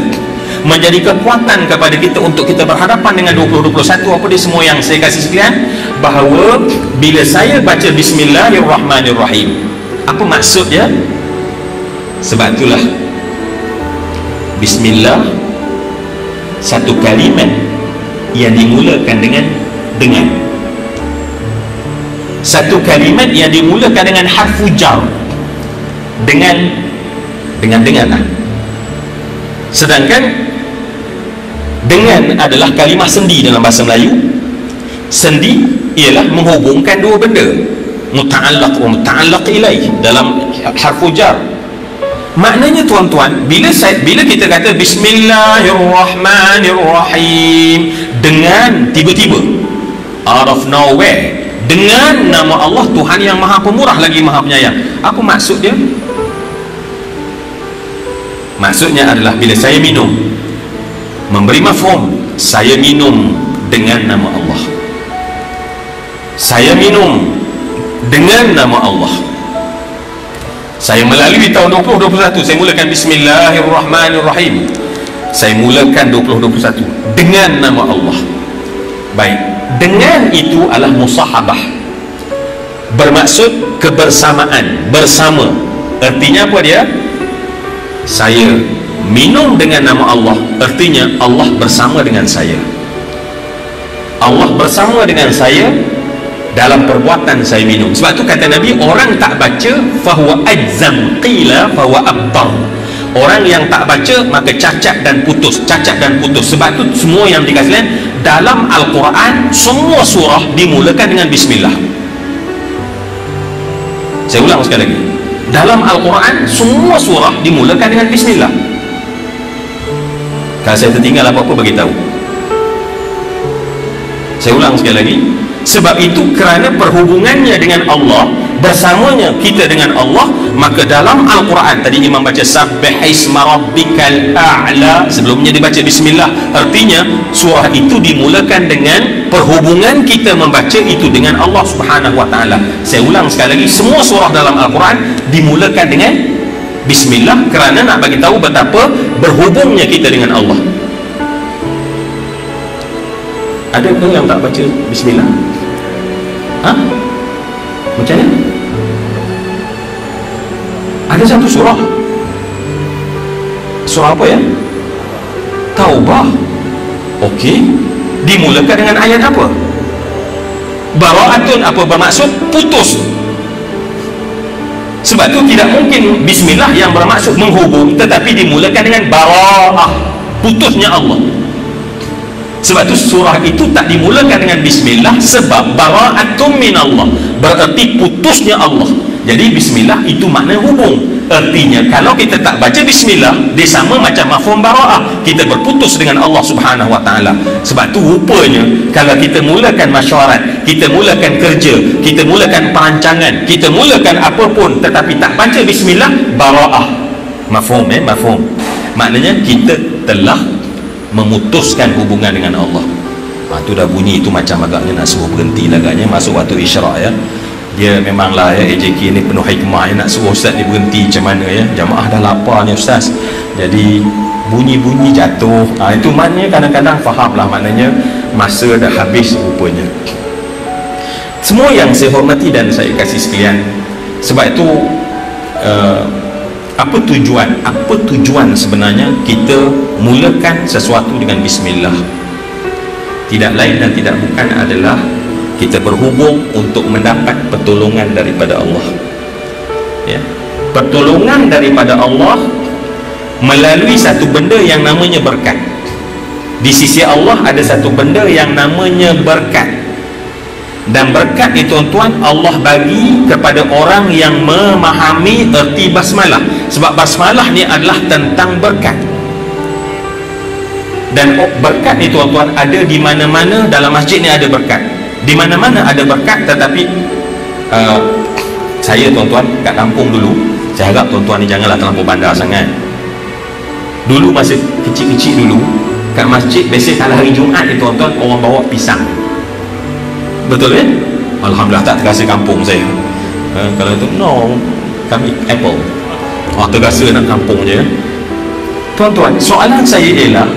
menjadi kekuatan kepada kita untuk kita berhadapan dengan 2021. Apa dia semua yang saya kasih sekalian? Bahawa bila saya baca bismillahirrahmanirrahim, apa maksud dia? Sebab itulah bismillah satu kalimat yang dimulakan dengan satu kalimat yang dimulakan dengan harfu jar, dengan lah. Sedangkan dengan adalah kalimah sendi dalam bahasa Melayu. Sendi ialah menghubungkan dua benda, muta'allaq wa muta'allaq ilaih dalam harfu jar. Maknanya tuan-tuan, bila kita kata bismillahirrahmanirrahim, dengan tiba-tiba out of nowhere, dengan nama Allah, Tuhan yang maha pemurah lagi maha penyayang. Apa maksud dia? Maksudnya adalah bila saya minum, memberi mafhum, saya minum dengan nama Allah, saya minum dengan nama Allah. Saya melalui tahun 2021, saya mulakan bismillahirrahmanirrahim, saya mulakan 2021 dengan nama Allah. Baik, dengan itu adalah musahabah, bermaksud kebersamaan, bersama. Artinya apa dia? Saya minum dengan nama Allah, artinya Allah bersama dengan saya, Allah bersama dengan saya dalam perbuatan saya minum. Sebab tu kata Nabi, orang tak baca fahuwa ajzam, qila fahuwa abtar. Orang yang tak baca maka cacat dan putus, cacat dan putus. Sebab tu semua yang dikasih lain dalam Al-Quran, semua surah dimulakan dengan bismillah. Saya ulang sekali lagi, dalam Al-Quran semua surah dimulakan dengan bismillah. Kalau saya tertinggal apa-apa, bagi tahu. Saya ulang sekali lagi, sebab itu kerana perhubungannya dengan Allah, bersamanya kita dengan Allah, maka dalam Al-Quran tadi Imam baca Sabbihisma Rabbikal A'la, sebelumnya dibaca bismillah. Artinya surah itu dimulakan dengan perhubungan kita membaca itu dengan Allah Subhanahu wa taala. Saya ulang sekali lagi, semua surah dalam Al-Quran dimulakan dengan bismillah kerana nak bagi tahu betapa berhubungnya kita dengan Allah. Ada ke yang tak baca bismillah? Macam mana? Ada satu surah. Surah apa ya? Taubah. Okey. Dimulakan dengan ayat apa? Bara'atun. Apa bermaksud? Putus. Sebab tu tidak mungkin bismillah yang bermaksud menghubung, tetapi dimulakan dengan bara'ah, putusnya Allah. Sebab tu surah itu tak dimulakan dengan bismillah, sebab bara'atun minallah, berarti putusnya Allah. Jadi bismillah itu makna hubung. Artinya kalau kita tak baca bismillah, dia sama macam mafhum bara'ah, kita berputus dengan Allah Subhanahu wa taala. Sebab tu rupanya kalau kita mulakan masyarakat, kita mulakan kerja, kita mulakan perancangan, kita mulakan apapun, tetapi tak baca bismillah, bara'ah. Mafhum mafhum. Maknanya kita telah memutuskan hubungan dengan Allah. Tu dah bunyi, itu macam agaknya nak suruh berhenti agaknya masuk waktu isyarak ya. Dia memanglah ya, AJK ni penuh hikmah ya, nak suruh ustaz ni berhenti macam mana ya, jamaah dah lapar ni ustaz, jadi bunyi-bunyi jatuh. Itu maknanya kadang-kadang faham lah, maknanya masa dah habis rupanya. Semua yang saya hormati dan saya kasih sekalian, sebab itu apa tujuan sebenarnya kita mulakan sesuatu dengan bismillah? Tidak lain dan tidak bukan adalah kita berhubung untuk mendapat pertolongan daripada Allah ya. Pertolongan daripada Allah melalui satu benda yang namanya berkat. Di sisi Allah ada satu benda yang namanya berkat, dan berkat itu tuan-tuan Allah bagi kepada orang yang memahami erti basmalah. Sebab basmalah ni adalah tentang berkat, dan berkat ni tuan-tuan ada di mana-mana. Dalam masjid ni ada berkat, di mana-mana ada berkat. Tetapi saya tuan-tuan kat kampung dulu, saya harap tuan-tuan ni janganlah terlampau bandar sangat. Dulu masa kecil-kecil dulu kat masjid, biasa kalau hari Jumaat ni tuan-tuan orang bawa pisang. Betul kan? Alhamdulillah tak terasa kampung saya. Kalau itu no, kami apple. Terasa nak kampung je. Tuan-tuan, soalan saya ialah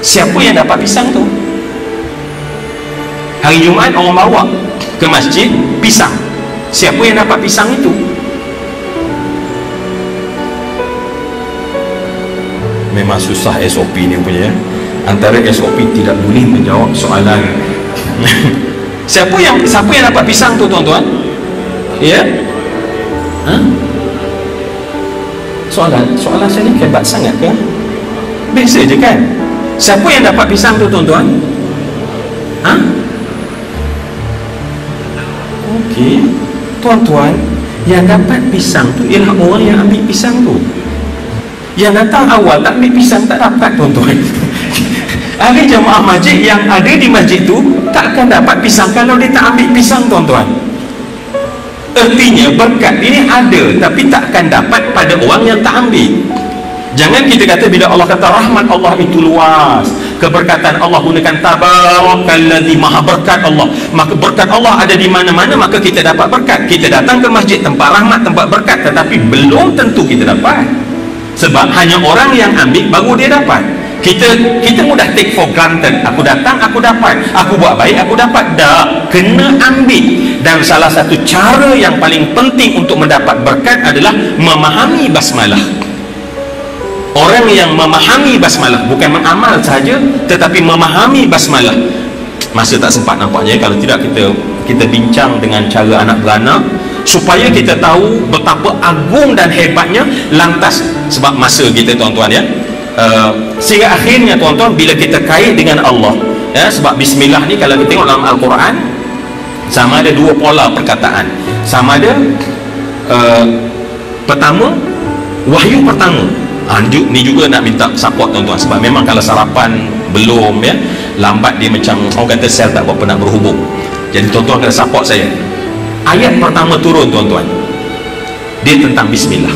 siapa yang dapat pisang tu? Hari Jumaat orang bawa ke masjid pisang. Siapa yang dapat pisang itu? Memang susah SOP ni punya. Antara SOP tidak boleh menjawab soalan. Siapa yang dapat pisang tu tuan-tuan? Ya? Soalan saya ni hebat sangat ke? Biasa je kan? Siapa yang dapat pisang tu tuan-tuan? Okey, tuan-tuan, yang dapat pisang tu ialah orang yang ambil pisang tu. Yang datang awal tak ambil pisang tak dapat tuan-tuan. Ahli jamaah masjid yang ada di masjid tu tak akan dapat pisang kalau dia tak ambil pisang tuan-tuan. Artinya berkat ini ada, tapi tak akan dapat pada orang yang tak ambil. Jangan kita kata bila Allah kata rahmat Allah itu luas, keberkatan Allah gunakan tabarakalladzi, maha berkat Allah, maka berkat Allah ada di mana-mana, maka kita dapat berkat. Kita datang ke masjid, tempat rahmat, tempat berkat, tetapi belum tentu kita dapat. Sebab hanya orang yang ambil baru dia dapat. Kita mudah take for granted. Aku datang, aku dapat. Aku buat baik, aku dapat. Tak, kena ambil. Dan salah satu cara yang paling penting untuk mendapat berkat adalah memahami basmalah. Orang yang memahami basmalah, bukan mengamal saja, tetapi memahami basmalah. Masa tak sempat nampaknya, kalau tidak kita bincang dengan cara anak beranak supaya kita tahu betapa agung dan hebatnya. Lantas sebab masa kita tuan-tuan ya. Sehingga akhirnya tuan-tuan, bila kita kait dengan Allah ya, sebab bismillah ni kalau kita tengok dalam Al-Quran, sama ada dua pola perkataan. Sama ada pertama, wahyu pertama. Ni juga nak minta support tuan-tuan, sebab memang kalau sarapan belum ya, lambat dia macam orang kata sel tak berapa nak berhubung. Jadi tuan-tuan kena support saya. Ayat pertama turun tuan-tuan, dia tentang bismillah.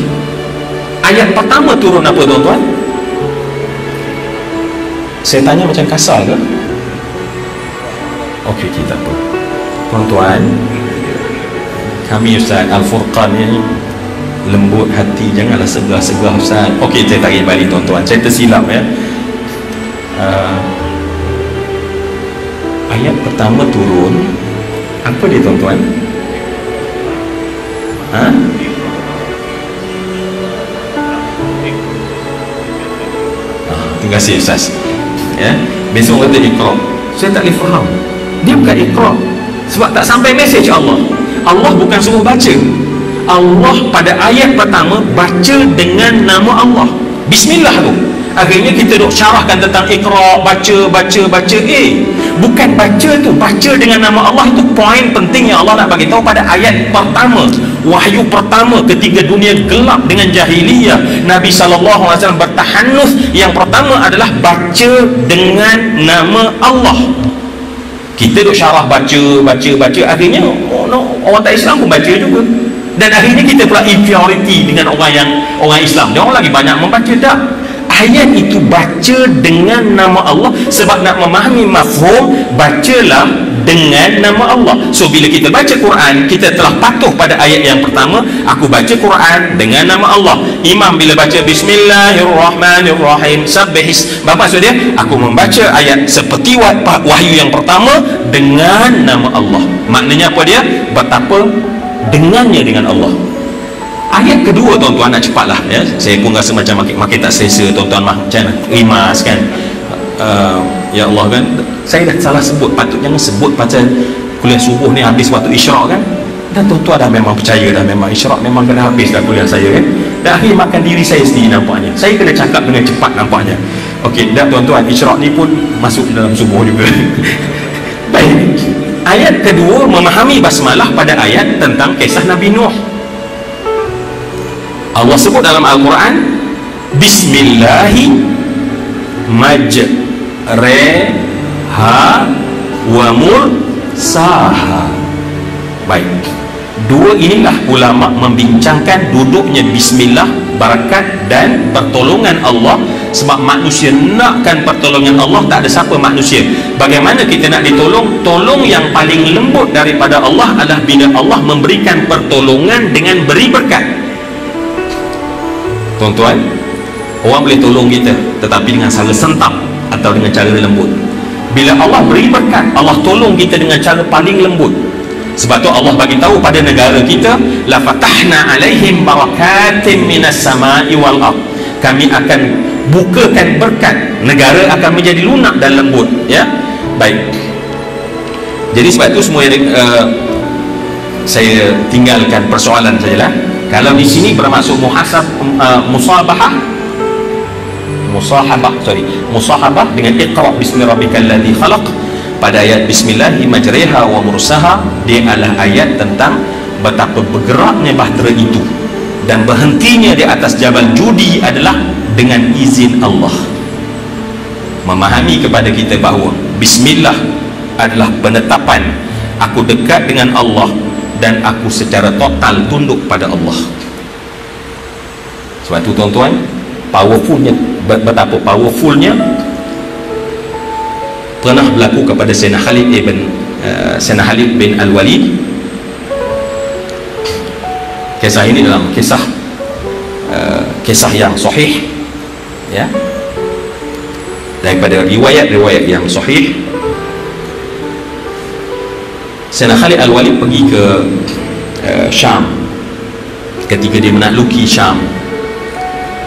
Ayat pertama turun apa tuan-tuan? Saya tanya macam kasar ke? Okey, kita apa tuan-tuan, kami Ustaz Al-Furqan ni lembut hati, janganlah segah-segah Ustaz. Okey, saya tarik balik tuan-tuan, saya tersilap ya. Ayat pertama turun, apa dia tuan-tuan? Terima kasih Ustaz ya. Besok kata Iqra, saya tak boleh faham. Dia bukan Iqra sebab tak sampai mesej Allah. Allah bukan suruh baca. Allah pada ayat pertama baca dengan nama Allah, bismillah tu. Akhirnya kita duk syarahkan tentang Iqra, baca. Bukan baca tu, baca dengan nama Allah. Itu poin penting yang Allah nak bagi tahu pada ayat pertama. Wahyu pertama ketika dunia gelap dengan jahiliyah, Nabi SAW bertahanus. Yang pertama adalah baca dengan nama Allah. Kita duk syarah baca. Akhirnya orang tak Islam pun baca juga. Dan akhirnya kita pula inferiority dengan orang Islam. Dia orang lagi banyak membaca. Tak, ayat itu baca dengan nama Allah. Sebab nak memahami mafhum, bacalah dengan nama Allah. So bila kita baca Quran, kita telah patuh pada ayat yang pertama. Aku baca Quran dengan nama Allah. Imam bila baca Bismillahirrahmanirrahim, sabbihis, apa maksud dia? Aku membaca ayat seperti wahyu yang pertama dengan nama Allah. Maknanya apa dia? Betapa dengannya dengan Allah. Ayat kedua tuan-tuan, nak cepatlah ya. Saya pun rasa macam makin tak selesa tuan-tuan, macam rimas kan. Ya Allah kan, saya dah salah sebut, patut jangan sebut pasal kuliah subuh ni habis waktu isyraq kan. Dan tuan-tuan dah memang percaya dah, memang isyraq memang kena habis dah kuliah saya kan. Dan akhirnya makan diri saya sendiri nampaknya. Saya kena cakap dengan cepat nampaknya. Okey, dan tuan-tuan, isyraq ni pun masuk dalam subuh juga. Baik, ayat kedua memahami basmalah pada ayat tentang kisah Nabi Nuh. Allah sebut dalam Al-Quran, Bismillahi majreha wa mursaha. Baik, dua inilah ulama membincangkan duduknya bismillah, barakat dan pertolongan Allah. Sebab manusia nakkan pertolongan Allah, tak ada siapa manusia. Bagaimana kita nak ditolong? Tolong yang paling lembut daripada Allah adalah bila Allah memberikan pertolongan dengan beri berkat. Tuan-tuan, orang boleh tolong kita tetapi dengan cara sentap atau dengan cara lembut. Bila Allah beri berkat, Allah tolong kita dengan cara paling lembut. Sebab tu Allah bagi tahu pada negara kita, la fatahna alaihim barakatim minas sama'i wal ard. Kami akan bukakan berkat, negara akan menjadi lunak dan lembut ya. Baik, jadi sebab itu semua yang saya tinggalkan persoalan sajalah. Kalau di sini bermaksud musahabah dengan Iqra bismi rabbikal ladzi khalaq. Pada ayat Bismillahi majriha wa mursaha, dia adalah ayat tentang betapa bergeraknya bahtera itu dan berhentinya di atas jabal judi adalah dengan izin Allah. Memahami kepada kita bahawa Bismillah adalah penetapan aku dekat dengan Allah dan aku secara total tunduk pada Allah. Sebab itu tuan-tuan, powerfulnya, betapa powerfulnya pernah berlaku kepada Sayyidina Khalid bin Al-Walid. Kisah ini dalam kisah yang sahih ya, daripada riwayat-riwayat yang sahih. Sayyidina Khalid Al-Walid pergi ke Syam ketika dia menakluki Syam,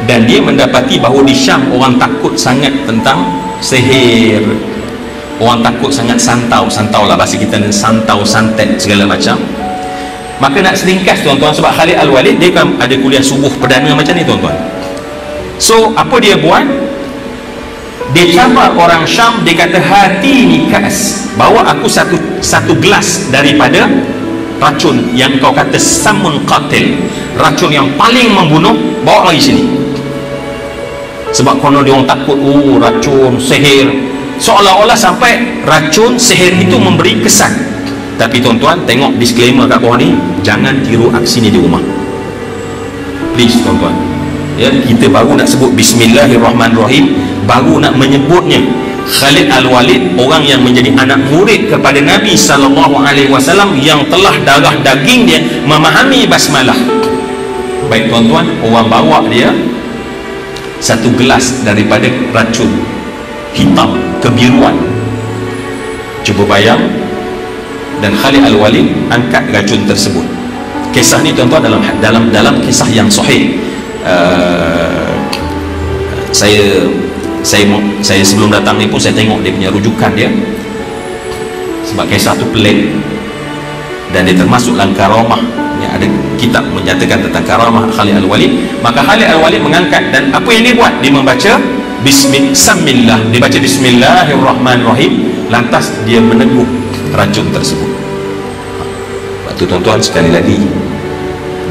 dan dia mendapati bahawa di Syam orang takut sangat tentang sihir, orang takut sangat santau lah bahasa kita ni, santau, santet segala macam. Maka nak seringkas tuan-tuan, sebab Khalid Al-Walid dia kan ada kuliah subuh perdana macam ni tuan-tuan. So apa dia buat? Dia cabar orang Syam. Dia kata, hati ni kas, bawa aku satu gelas daripada racun yang kau kata samun qatil, racun yang paling membunuh, bawa lagi sini. Sebab konon dia orang takut, racun, sihir, seolah-olah sampai racun, sihir itu memberi kesan. Tapi tuan-tuan, tengok disclaimer kat bawah ni, jangan tiru aksi ni di rumah, please tuan-tuan. Ya, kita baru nak sebut Bismillahirrahmanirrahim, baru nak menyebutnya. Khalid Al-Walid, orang yang menjadi anak murid kepada Nabi SAW, yang telah darah daging dia memahami basmalah. Baik tuan-tuan, orang bawa dia satu gelas daripada racun hitam kebiruan. Cuba bayang. Dan Khalid Al-Walid angkat racun tersebut. Kisah ni tuan-tuan dalam kisah yang sahih. Saya sebelum datang ni pun saya tengok dia punya rujukan dia, sebab kisah tu pelik dan dia termasuk dalam karamah yang ada kitab menyatakan tentang karamah Khalid Al-Walid. Maka Khalid Al-Walid mengangkat, dan apa yang dia buat? Dia membaca Bismillah, dia baca Bismillahirrahmanirrahim, lantas dia meneguh racun tersebut. Lepas tu tuan-tuan, sekali lagi,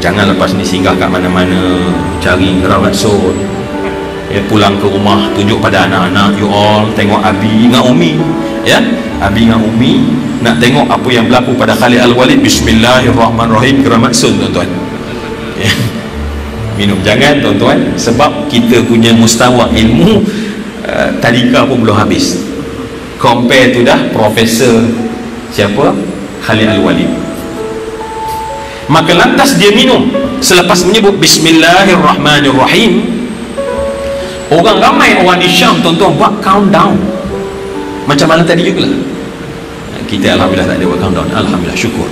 jangan lepas ni singgah kat mana-mana cari rasul. Ya, pulang ke rumah tunjuk pada anak-anak, you all tengok Abi dengan Umi, ya, Abi dengan Umi nak tengok apa yang berlaku pada Khalid Al-Walid. Bismillahirrahmanirrahim, keramat sun tuan-tuan, ya. Minum jangan tuan-tuan, sebab kita punya mustawa ilmu tadika pun belum habis. Compare tu dah Profesor siapa? Khalid Al-Walid. Maka lantas dia minum selepas menyebut Bismillahirrahmanirrahim. Orang ramai, orang di Syam tuan-tuan, buat countdown macam malam tadi juga lah. Kita alhamdulillah tak ada buat countdown, alhamdulillah, syukur.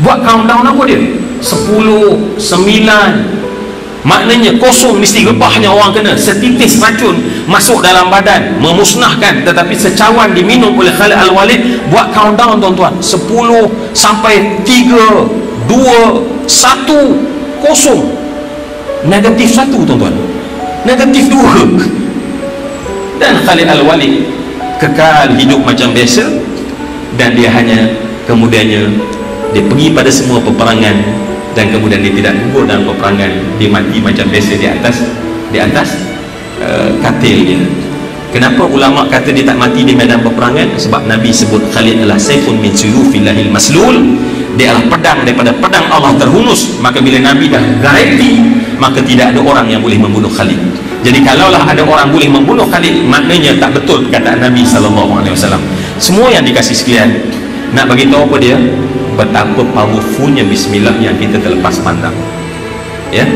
Buat countdown apa dia? 10, 9, maknanya kosong, mesti rebahnya orang kena. Setitis racun masuk dalam badan, memusnahkan, tetapi secawan diminum oleh Khalid Al-Walid. Buat countdown tuan-tuan, 10 sampai 3, 2, 1, kosong. Negatif 1 tuan-tuan, negatif 2. Dan Khalid Al-Walid kekal hidup macam biasa, dan dia hanya kemudiannya dia pergi pada semua peperangan, dan kemudian dia tidak gugur dalam peperangan. Dia mati macam biasa di atas katilnya. Kenapa ulama kata dia tak mati di medan peperangan? Sebab Nabi sebut Khalid adalah saifun min suyufillahil maslul, dia adalah pedang daripada pedang Allah terhunus. Maka bila Nabi dah garanti, maka tidak ada orang yang boleh membunuh Khalid. Jadi kalaulah ada orang boleh membunuh Khalid, maknanya tak betul perkataan Nabi SAW. Semua yang dikasih sekalian, nak bagi tahu apa dia? Betapa powerfulnya bismillah yang kita terlepas pandang, ya.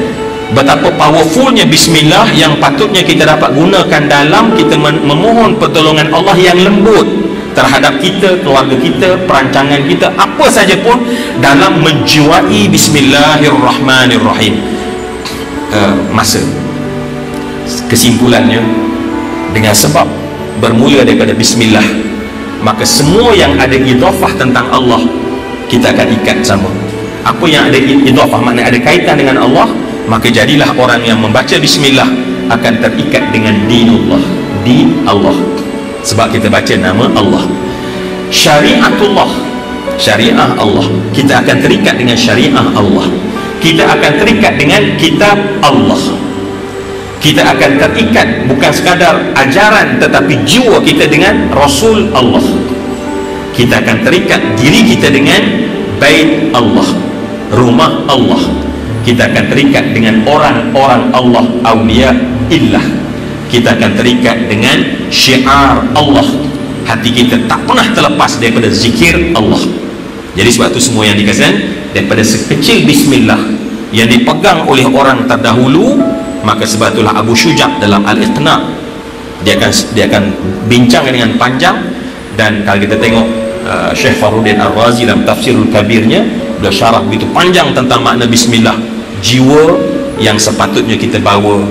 Betapa powerfulnya bismillah yang patutnya kita dapat gunakan dalam kita memohon pertolongan Allah yang lembut terhadap kita, keluarga kita, perancangan kita, apa saja pun, dalam menjiwai Bismillahirrahmanirrahim. Masa kesimpulannya, dengan sebab bermula daripada bismillah, maka semua yang ada idhafah tentang Allah kita akan ikat sama. Apa yang ada idhafah, maknanya ada kaitan dengan Allah, maka jadilah orang yang membaca bismillah akan terikat dengan dinullah, din Allah, sebab kita baca nama Allah. Syariatullah, syariah Allah, kita akan terikat dengan syariah Allah. Kita akan terikat dengan kitab Allah. Kita akan terikat bukan sekadar ajaran, tetapi jiwa kita dengan Rasul Allah. Kita akan terikat diri kita dengan bait Allah, rumah Allah. Kita akan terikat dengan orang-orang Allah, awliya illah. Kita akan terikat dengan syiar Allah. Hati kita tak pernah terlepas daripada zikir Allah. Jadi sebab itu semua yang dikatakan daripada sekecil bismillah yang dipegang oleh orang terdahulu. Maka sebab itulah Abu Syuja' dalam Al-Iqna' dia akan bincang dengan panjang. Dan kalau kita tengok Syekh Fakhruddin Ar-Razi dalam Tafsirul Kabirnya, beliau syarah begitu panjang tentang makna bismillah, jiwa yang sepatutnya kita bawa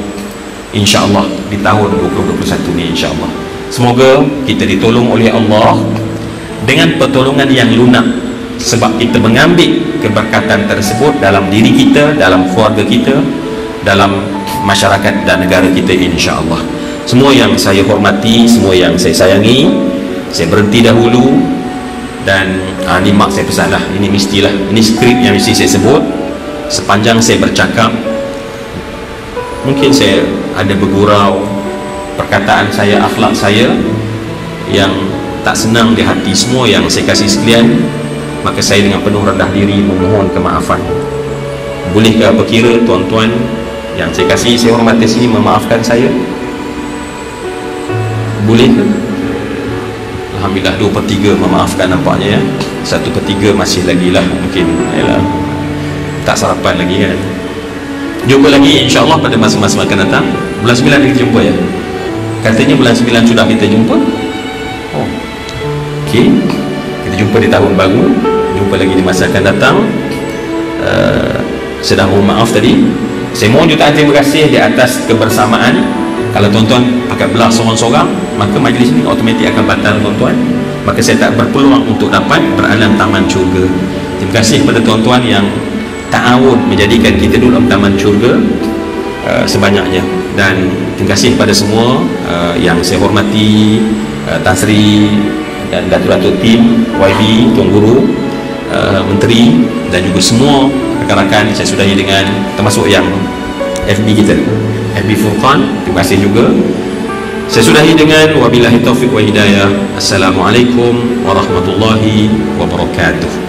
insya-Allah di tahun 2021 ni, insya-Allah. Semoga kita ditolong oleh Allah dengan pertolongan yang lunak, sebab kita mengambil keberkatan tersebut dalam diri kita, dalam keluarga kita, dalam masyarakat dan negara kita, insya-Allah. Semua yang saya hormati, semua yang saya sayangi, saya berhenti dahulu. Dan ni mak saya pesan lah, ini mestilah, ini skrip yang mesti saya sebut. Sepanjang saya bercakap, mungkin saya ada bergurau, perkataan saya, akhlak saya yang tak senang di hati semua yang saya kasih sekalian, maka saya dengan penuh rendah diri memohon kemaafan. Bolehkah berkira tuan-tuan yang saya kasih, saya hormati sini, memaafkan saya? Boleh ke? Alhamdulillah 2/3 memaafkan nampaknya ya. 1/3 masih lagi lah, mungkin yalah, tak sarapan lagi kan. Jumpa lagi insya-Allah pada masa-masa akan datang. Bulan 9 kita jumpa ya. Katanya bulan 9 sudah kita jumpa. Oh. Okey. Kita jumpa di tahun baru, jumpa lagi di masa akan datang. Sedang mohon maaf tadi. Saya mohon jutaan terima kasih di atas kebersamaan. Kalau tuan-tuan pakai belah seorang-seorang, maka majlis ini automatik akan batal tuan-tuan. Maka saya tak berpeluang untuk dapat beralam taman syurga. Terima kasih kepada tuan-tuan yang ta'awun menjadikan kita duduk dalam taman syurga sebanyaknya. Dan terima kasih kepada semua yang saya hormati, Tan Sri dan Datuk-Datuk tim YB, Tuan Guru, Menteri dan juga semua rakan-rakan. Saya sudahi dengan termasuk yang FB kita, FB Furqan, terima kasih juga. Saya sudahi dengan wabillahi taufiq wa hidayah. Assalamualaikum warahmatullahi wabarakatuh.